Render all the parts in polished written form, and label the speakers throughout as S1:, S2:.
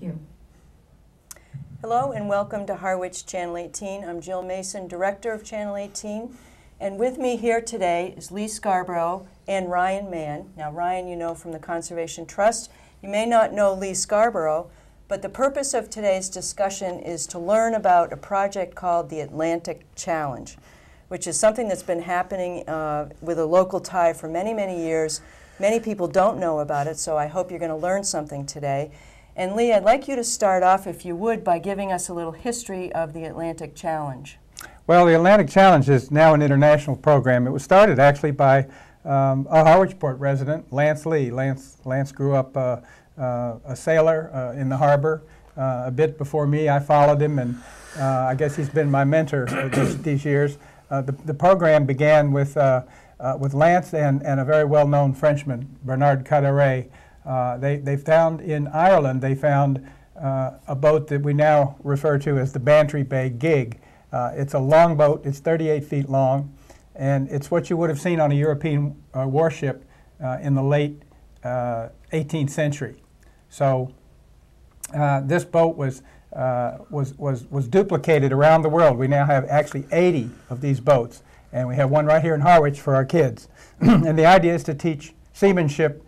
S1: Thank you.
S2: Hello and welcome to Harwich Channel 18. I'm Jill Mason, Director of Channel 18. And with me here today is Lee Scarborough and Ryan Mann. Now Ryan you know from the Conservation Trust. You may not know Lee Scarborough, but the purpose of today's discussion is to learn about a project called the Atlantic Challenge, which is something that's been happening with a local tie for many, many years. Many people don't know about it, so I hope you're going to learn something today. And Lee, I'd like you to start off, if you would, by giving us a little history of the Atlantic Challenge.
S3: Well, the Atlantic Challenge is now an international program. It was started actually by a Harwichport resident, Lance Lee. Lance grew up a sailor in the harbor a bit before me. I followed him, and I guess he's been my mentor these years. The program began with Lance and a very well-known Frenchman, Bernard Caderet. They found in Ireland, they found a boat that we now refer to as the Bantry Bay Gig. It's a long boat, it's 38 feet long, and it's what you would have seen on a European warship in the late 18th century. So this boat was duplicated around the world. We now have actually 80 of these boats, and we have one right here in Harwich for our kids. And the idea is to teach seamanship,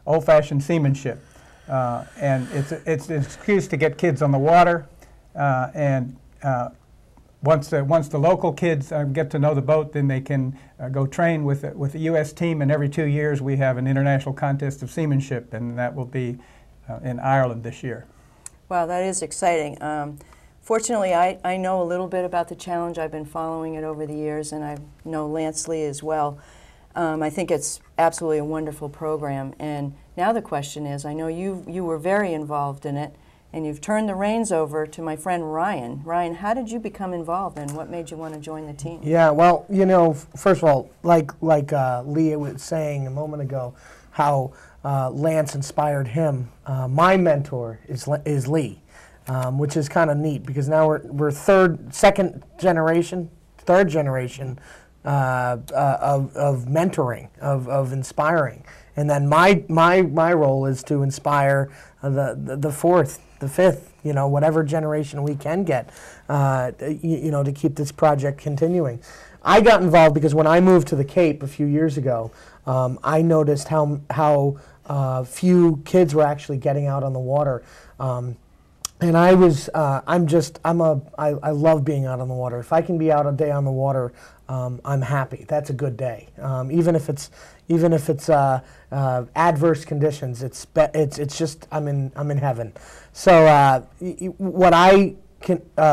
S3: old-fashioned seamanship. And it's an excuse to get kids on the water, and once the local kids get to know the boat, then they can go train with the U.S. team, and every 2 years we have an international contest of seamanship, and that will be in Ireland this year.
S2: Wow, that is exciting. Fortunately, I know a little bit about the challenge. I've been following it over the years, and I know Lance Lee as well. I think it's absolutely a wonderful program. And now the question is, I know you were very involved in it, and you've turned the reins over to my friend Ryan. Ryan, how did you become involved, and what made you want to join the team?
S4: Yeah, well, you know, first of all, like Leah was saying a moment ago, how Lance inspired him. My mentor is Lee, which is kind of neat because now we're third generation of mentoring, of inspiring, and then my role is to inspire the fourth, the fifth, you know, whatever generation we can get, you know, to keep this project continuing. I got involved because when I moved to the Cape a few years ago, I noticed how few kids were actually getting out on the water. And I love being out on the water. If I can be out a day on the water, I'm happy. That's a good day. Even if it's adverse conditions, it's just I'm in heaven. So what I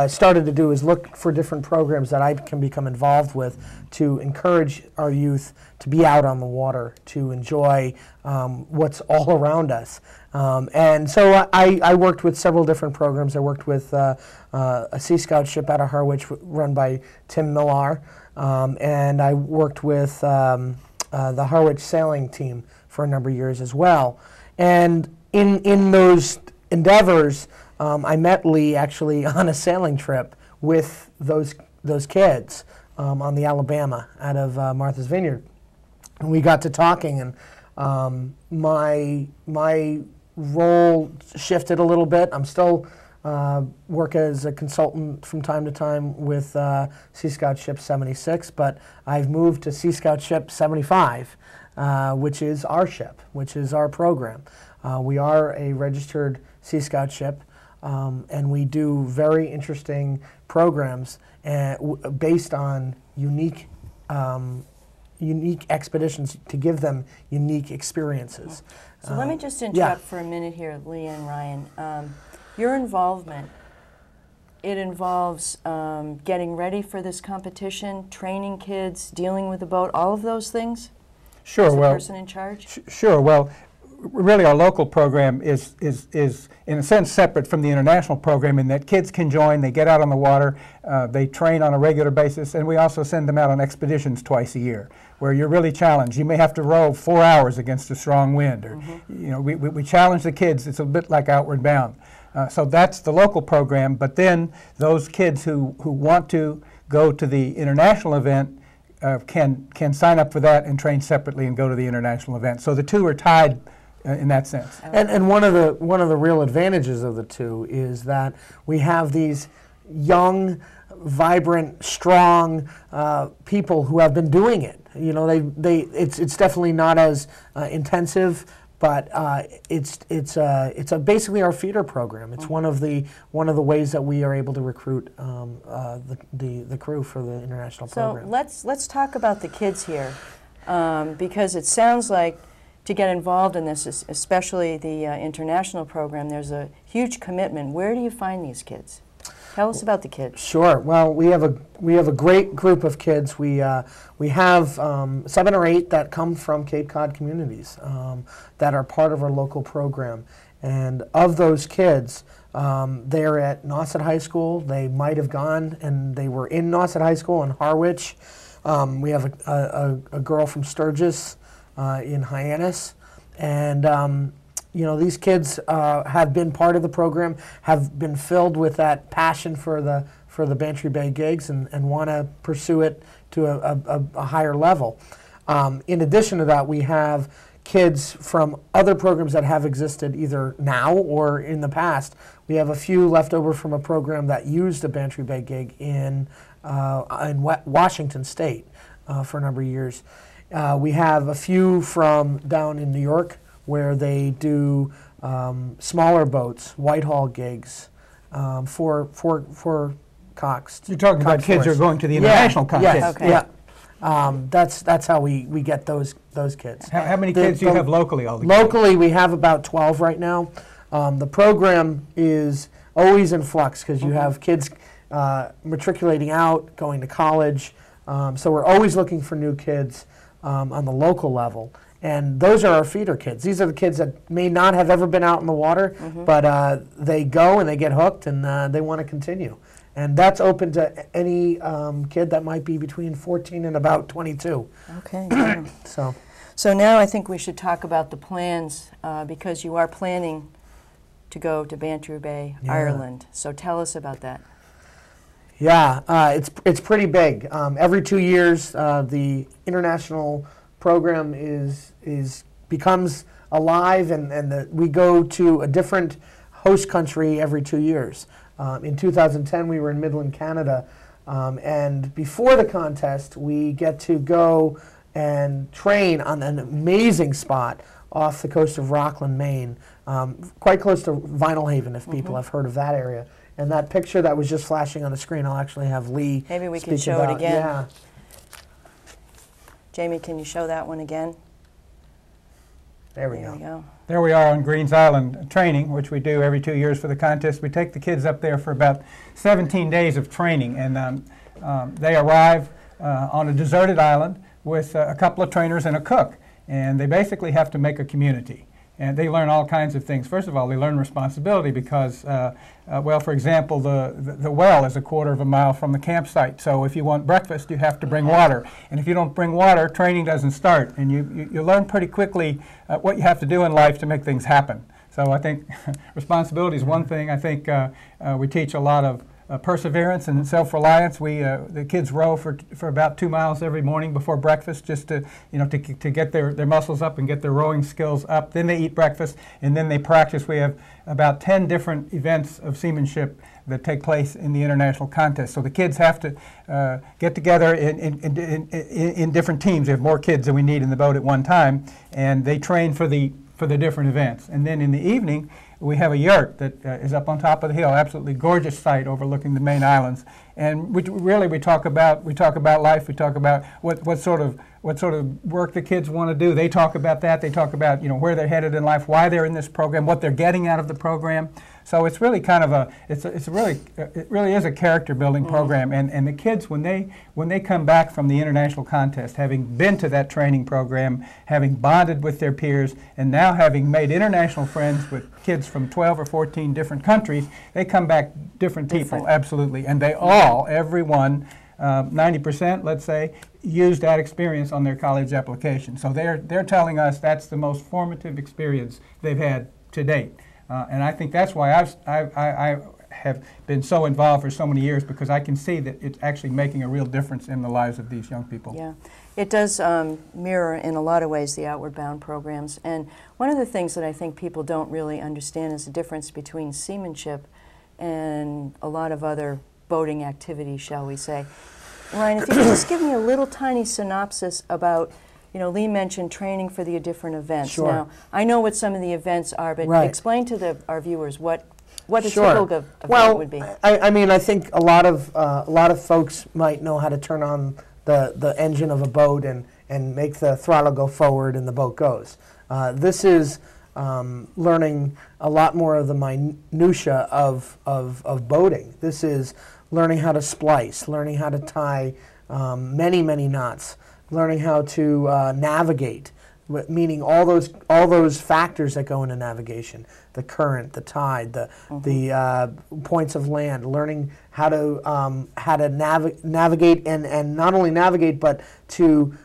S4: started to do is look for different programs that I can become involved with to encourage our youth to be out on the water, to enjoy what's all around us. And so I worked with several different programs. I worked with a Sea Scout ship out of Harwich run by Tim Millar, and I worked with the Harwich sailing team for a number of years as well. And in those endeavors, I met Lee actually on a sailing trip with those kids on the Alabama out of Martha's Vineyard. And we got to talking, and my role shifted a little bit. I'm still work as a consultant from time to time with Sea Scout Ship 76, but I've moved to Sea Scout Ship 75, which is our ship, which is our program. We are a registered Sea Scout ship, and we do very interesting programs based on unique expeditions to give them unique experiences.
S2: So let me just interrupt for a minute here, Lee and Ryan. Your involvement, it involves getting ready for this competition, training kids, dealing with the boat, all of those things?
S3: Sure.
S2: As the
S3: well,
S2: person in charge?
S3: Sure. Well, really our local program is in a sense separate from the international program in that kids can join, they get out on the water, they train on a regular basis, and we also send them out on expeditions twice a year where you're really challenged. You may have to row 4 hours against a strong wind, or you know, we challenge the kids. It's a bit like Outward Bound. So that's the local program, but then those kids who want to go to the international event can sign up for that and train separately and go to the international event. So the two are tied in that sense.
S4: And one of the real advantages of the two is that we have these young, vibrant, strong people who have been doing it. You know, it's definitely not as intensive, but it's basically our feeder program. It's one of the ways that we are able to recruit the crew for the international program.
S2: So let's talk about the kids here, because it sounds like to get involved in this, especially the international program, there's a huge commitment. Where do you find these kids? Tell us about the kids.
S4: Sure. Well, we have a great group of kids. We have 7 or 8 that come from Cape Cod communities that are part of our local program. And of those kids, they're at Nauset High School. They might have gone and they were in Nauset High School in Harwich. We have a girl from Sturgis in Hyannis, and you know, these kids have been part of the program, have been filled with that passion for the Bantry Bay gigs, and want to pursue it to a higher level. In addition to that, we have kids from other programs that have existed either now or in the past. We have a few left over from a program that used a Bantry Bay gig in Washington State for a number of years. We have a few from down in New York, where they do smaller boats, Whitehall gigs for Cox.
S3: You're talking about kids who are going to the international contest.
S4: Yes,
S2: Okay.
S4: yeah. That's how we get those kids.
S3: How many kids do you have locally altogether?
S4: Locally, we have about 12 right now. The program is always in flux because you have kids matriculating out, going to college. So we're always looking for new kids on the local level. And those are our feeder kids. These are the kids that may not have ever been out in the water, but they go and they get hooked and they want to continue. And that's open to any kid that might be between 14 and about 22.
S2: Okay. Yeah. So now I think we should talk about the plans, because you are planning to go to Bantry Bay, Ireland. So tell us about that.
S4: Yeah, it's pretty big. Every 2 years, the international program becomes alive, and we go to a different host country every 2 years. In 2010, we were in Midland, Canada, and before the contest, we get to go and train on an amazing spot off the coast of Rockland, Maine, quite close to Vinyl Haven, if people have heard of that area. And that picture that was just flashing on the screen, I'll actually have Lee
S2: Maybe we can
S4: speak
S2: show
S4: about.
S2: it again.
S4: Yeah.
S2: Jamie, can you show that one again?
S4: There we
S2: There
S4: go.
S2: we go.
S3: There we are on Greens Island training, which we do every 2 years for the contest. We take the kids up there for about 17 days of training, and they arrive on a deserted island with a couple of trainers and a cook, and they basically have to make a community. And they learn all kinds of things. First of all, they learn responsibility because, well, for example, the well is a quarter of a mile from the campsite. So if you want breakfast, you have to bring water. And if you don't bring water, training doesn't start. And you learn pretty quickly what you have to do in life to make things happen. So I think responsibility is one thing. I think we teach a lot of perseverance and self-reliance. The kids row for about 2 miles every morning before breakfast, just to get their muscles up and get their rowing skills up. Then they eat breakfast, and then they practice. We have about 10 different events of seamanship that take place in the international contest. So the kids have to get together in different teams. We have more kids than we need in the boat at one time, and they train for the different events. And then in the evening, we have a yurt that is up on top of the hill, absolutely gorgeous site overlooking the main islands. And we talk about life. We talk about what sort of work the kids want to do. They talk about that. They talk about where they're headed in life, why they're in this program, what they're getting out of the program. So it's really kind of it really is a character building program. And the kids, when they come back from the international contest, having been to that training program, having bonded with their peers, and now having made international friends with kids from 12 or 14 different countries, they come back different people, absolutely. And they all, everyone, 90%, let's say, used that experience on their college application. So they're telling us that's the most formative experience they've had to date. And I think that's why I have been so involved for so many years, because I can see that it's actually making a real difference in the lives of these young people.
S2: Yeah, it does mirror in a lot of ways the Outward Bound programs. And one of the things that I think people don't really understand is the difference between seamanship and a lot of other boating activities, shall we say. Ryan, if you could just give me a little tiny synopsis about, Lee mentioned training for the different events.
S4: Sure.
S2: Now, I know what some of the events are, but
S4: Right.
S2: explain to our viewers what a
S4: Sure.
S2: typical event would be.
S4: I mean, I think a lot of folks might know how to turn on the engine of a boat and make the throttle go forward and the boat goes. This is learning a lot more of the minutia of boating. This is learning how to splice, learning how to tie many knots, learning how to navigate, meaning all those factors that go into navigation: the current, the tide, the points of land. Learning how to navigate and not only navigate, but to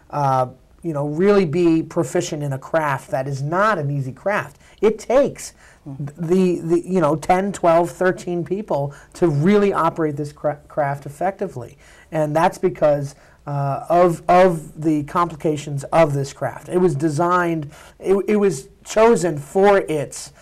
S4: really be proficient in a craft that is not an easy craft. It takes the 10, 12, 13 people to really operate this craft effectively, and that's because of the complications of this craft. It was designed, it was chosen for its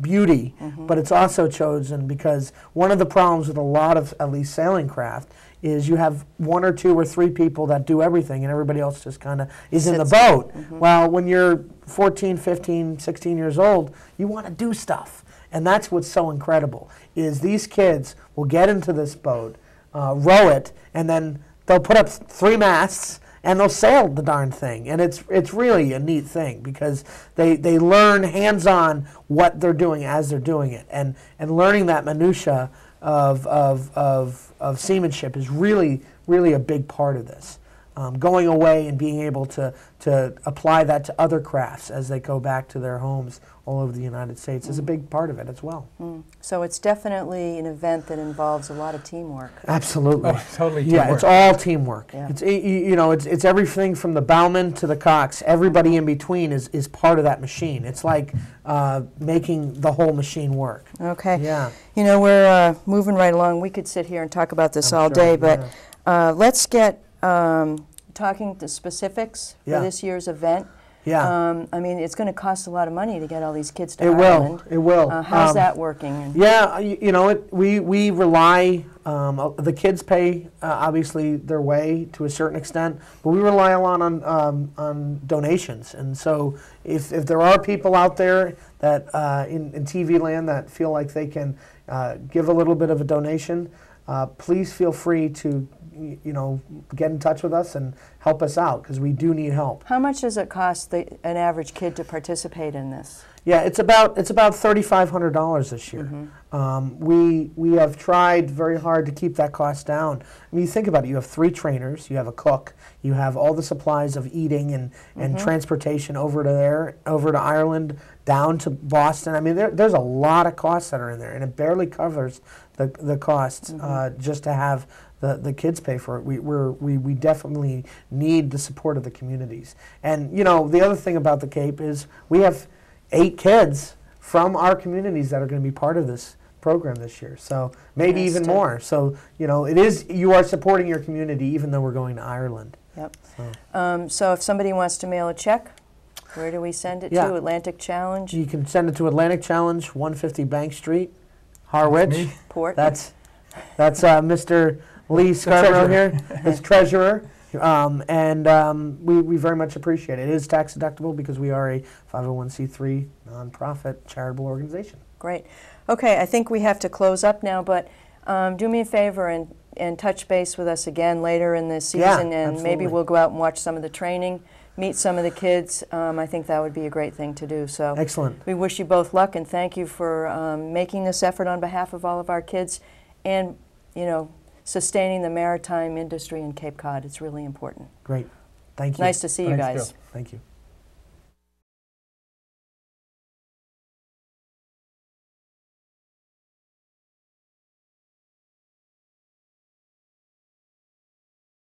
S4: beauty, but it's also chosen because one of the problems with a lot of at least sailing craft is you have 1 or 2 or 3 people that do everything and everybody else just kind of is in the boat. Well, when you're 14, 15, 16 years old, you want to do stuff. And that's what's so incredible, is these kids will get into this boat, row it, and then they'll put up 3 masts and they'll sail the darn thing. And it's really a neat thing because they learn hands-on what they're doing as they're doing it. And learning that minutia of seamanship is really a big part of this. Going away and being able to apply that to other crafts as they go back to their homes all over the United States is a big part of it as well.
S2: So it's definitely an event that involves a lot of teamwork.
S4: Absolutely.
S3: Oh, totally teamwork.
S4: Yeah, it's all teamwork.
S2: Yeah.
S4: It's everything from the bowman to the cocks. Everybody in between is part of that machine. It's like making the whole machine work.
S2: Okay.
S4: Yeah.
S2: We're moving right along. We could sit here and talk about this all
S4: sure,
S2: day, but let's get talking the specifics for
S4: Yeah.
S2: this year's event.
S4: Yeah.
S2: I mean, it's going to cost a lot of money to get all these kids to
S4: It
S2: Ireland.
S4: will. It will.
S2: How's that working?
S4: Yeah, we rely, the kids pay obviously their way to a certain extent, but we rely a lot on donations. And so if there are people out there that in TV land that feel like they can give a little bit of a donation, please feel free to get in touch with us and help us out because we do need help.
S2: How much does it cost an average kid to participate in this?
S4: Yeah, it's about $3,500 this year. We have tried very hard to keep that cost down. I mean, you think about it. You have 3 trainers. You have a cook. You have all the supplies of eating and transportation over to Ireland, down to Boston. I mean, there's a lot of costs that are in there, and it barely covers the costs just to have the kids pay for it. We definitely need the support of the communities. And the other thing about the Cape is we have 8 kids from our communities that are going to be part of this program this year. So maybe even more. So you are supporting your community even though we're going to Ireland.
S2: Yep. So if somebody wants to mail a check, where do we send it to? Atlantic Challenge?
S4: You can send it to Atlantic Challenge, 150 Bank Street, Harwich.
S2: Port.
S4: That's Mr. Lee Scarborough here, as treasurer. We very much appreciate it. It is tax deductible because we are a 501c3 nonprofit charitable organization.
S2: Great. Okay, I think we have to close up now, but do me a favor and touch base with us again later in the season, and
S4: absolutely.
S2: maybe we'll go out and watch some of the training, meet some of the kids. I think that would be a great thing to do. So
S4: excellent.
S2: We wish you both luck, and thank you for making this effort on behalf of all of our kids, and sustaining the maritime industry in Cape Cod. It's really important.
S4: Great. Thank you.
S2: Nice to see you guys.
S3: Bill.
S4: Thank you.